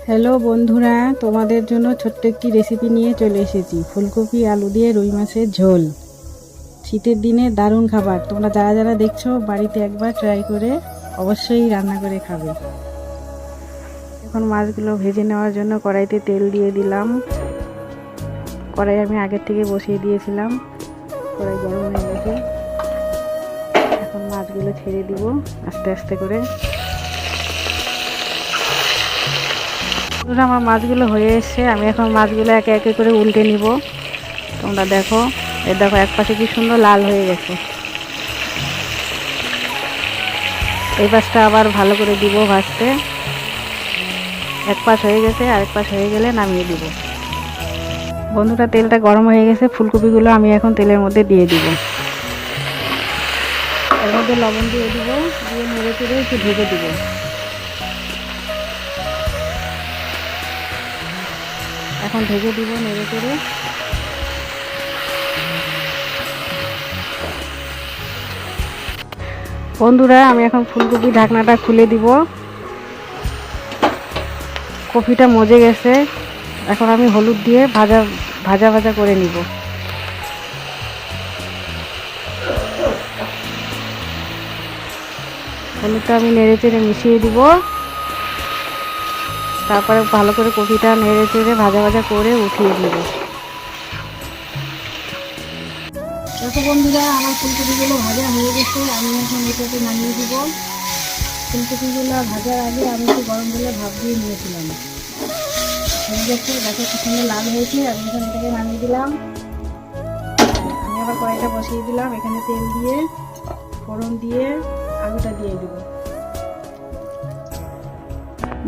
Hello বন্ধুরা, তোমাদের জন্য ছোট্ট একটি রেসিপি নিয়ে চলে এসেছি। ফুলকপি আলু দিয়ে রুই মাছের ঝোল। শীতের দিনে দারুণ খাবার। তোমরা যারা যারা দেখছো বাড়িতে একবার ট্রাই করে অবশ্যই রান্না করে খাবে। এখন মাছগুলো ভেজে নেওয়ার জন্য কড়াইতে তেল দিয়ে দিলাম। কড়াই আমি আগের থেকে বসিয়ে দিয়েছিলাম, কড়াই গরম হয়ে গেছে। এখন মাছগুলো ছেড়ে দিব আস্তে আস্তে করে। আমার মাছগুলো হয়ে এসছে, আমি এখন মাছগুলো একে একে করে উল্টে নিব। তোমরা দেখো, দেখো এক পাশে কি সুন্দর লাল হয়ে গেছে। এই পাশটা আবার ভালো করে দিব ভাজতে। এক পাশ হয়ে গেছে, আরেক পাশ হয়ে গেলে নামিয়ে দিব। বন্ধুরা, তেলটা গরম হয়ে গেছে, ফুলকপিগুলো আমি এখন তেলের মধ্যে দিয়ে দিব। এর মধ্যে লবণ দিয়ে দিব, দিয়ে নেড়ে চেড়ে একটু ঢেকে দিব। এখন ঢেকে দিব নেড়ে চেড়ে। বন্ধুরা, আমি এখন ফুলকপি ঢাকনাটা খুলে দিব। কপিটা মজে গেছে, এখন আমি হলুদ দিয়ে ভাজা ভাজা ভাজা করে নিব। হলুদটা আমি নেড়ে চেড়ে মিশিয়ে দিব। তারপরে ভালো করে কপিটা নেড়ে চেড়ে ভাজা ভাজা করে উঠিয়ে দিব। দেখো বন্ধুরা, আমার ফুলকপিগুলো ভাজা হয়ে গেছে, আমি এখন এটাকে নামিয়ে দিব। ফুলকপিগুলো ভাজার আগে আমি একটু গরম জলে ভাপ দিয়ে নিয়েছিলাম। হয়ে গেছে, দেখো কি সুন্দর লাল হয়েছে। আমি এখন এটাকে নামিয়ে দিলাম। আমি আবার কড়াইটা বসিয়ে দিলাম, এখানে তেল দিয়ে ফোড়ন দিয়ে আলুটা দিয়ে দিব।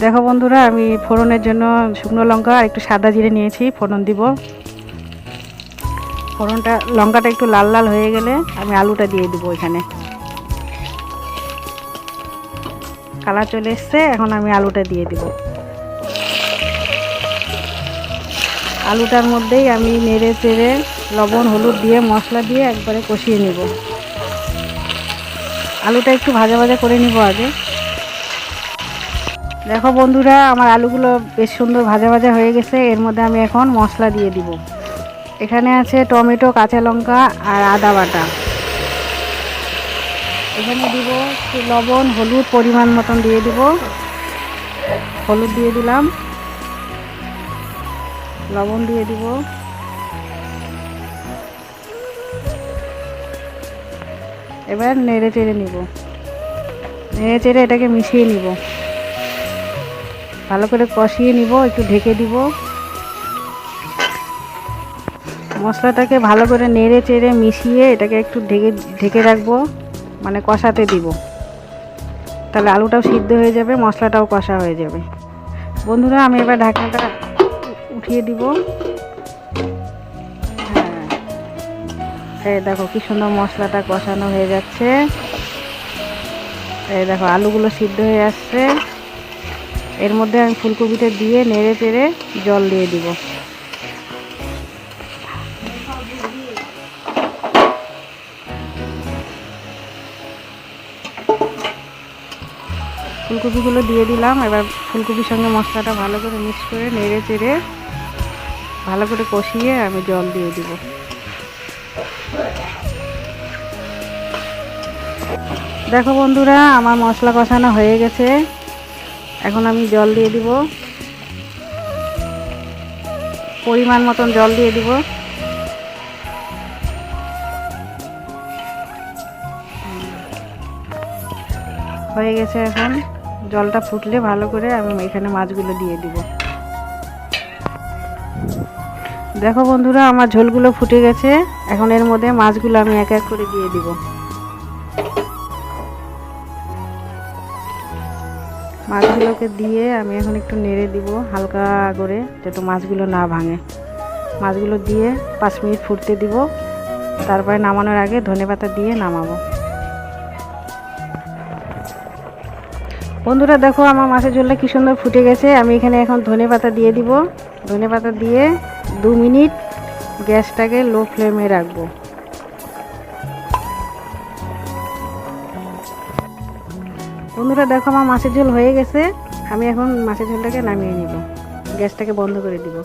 দেখো বন্ধুরা, আমি ফোড়নের জন্য শুকনো লঙ্কা আর একটু সাদা জিরে নিয়েছি, ফোড়ন দিব। ফোড়নটা লঙ্কাটা একটু লাল লাল হয়ে গেলে আমি আলুটা দিয়ে দিব। এখানে কালার চলে এসছে, এখন আমি আলুটা দিয়ে দিব। আলুটার মধ্যেই আমি নেড়ে চেড়ে লবণ হলুদ দিয়ে মশলা দিয়ে একবারে কষিয়ে নিব। আলুটা একটু ভাজা ভাজা করে নিব আগে। দেখো বন্ধুরা, আমার আলুগুলো বেশ সুন্দর ভাজা ভাজা হয়ে গেছে। এর মধ্যে আমি এখন মশলা দিয়ে দিব। এখানে আছে টমেটো, কাঁচা লঙ্কা আর আদা বাটা। এখানে দিব লবণ হলুদ পরিমাণ মতন দিয়ে দিব। হলুদ দিয়ে দিলাম, লবণ দিয়ে দিব। এবার নেড়ে চেড়ে নিব, নেড়ে চেড়ে এটাকে মিশিয়ে নিব। ভালো করে কষিয়ে নিব, একটু ঢেকে দিব। মশলাটাকে ভালো করে নেড়ে চেড়ে মিশিয়ে এটাকে একটু ঢেকে ঢেকে রাখবো, মানে কষাতে দিব। তাহলে আলুটাও সিদ্ধ হয়ে যাবে, মশলাটাও কষা হয়ে যাবে। বন্ধুরা, আমি এবার ঢাকনাটা উঠিয়ে দিব। এই দেখো কি সুন্দর মশলাটা কষানো হয়ে যাচ্ছে। এই দেখো আলুগুলো সিদ্ধ হয়ে আসছে। এর মধ্যে আমি ফুলকপিটা দিয়ে নেড়ে চেড়ে জল দিয়ে দিব। ফুলকপিগুলো দিয়ে দিলাম। এবার ফুলকপির সঙ্গে মশলাটা ভালো করে মিক্স করে নেড়ে চেড়ে ভালো করে কষিয়ে আমি জল দিয়ে দিব। দেখো বন্ধুরা, আমার মশলা কষানো হয়ে গেছে। এখন আমি জল দিয়ে দিব, পরিমাণ মতন জল দিয়ে দিব। হয়ে গেছে। এখন জলটা ফুটলে ভালো করে আমি এখানে মাছগুলো দিয়ে দিব। দেখো বন্ধুরা, আমার ঝোলগুলো ফুটে গেছে। এখন এর মধ্যে মাছগুলো আমি এক এক করে দিয়ে দিব। মাছগুলোকে দিয়ে আমি এখন একটু নেড়ে দিব হালকা করে, যাতে মাছগুলো না ভাঙে। মাছগুলো দিয়ে 5 মিনিট ফুটতে দিব। তারপরে নামানোর আগে ধনেপাতা দিয়ে নামাবো। বন্ধুরা দেখো, আমার মাছের ঝোলটা কি সুন্দর ফুটে গেছে। আমি এখানে এখন ধনেপাতা দিয়ে দিব। ধনেপাতা দিয়ে 2 মিনিট গ্যাসটাকে লো ফ্লেমে রাখবো। বন্ধুরা দেখো, আমার মাছের ঝোল হয়ে গেছে। আমি এখন মাছের ঝোলটাকে নামিয়ে নিব, গ্যাসটাকে বন্ধ করে দিব।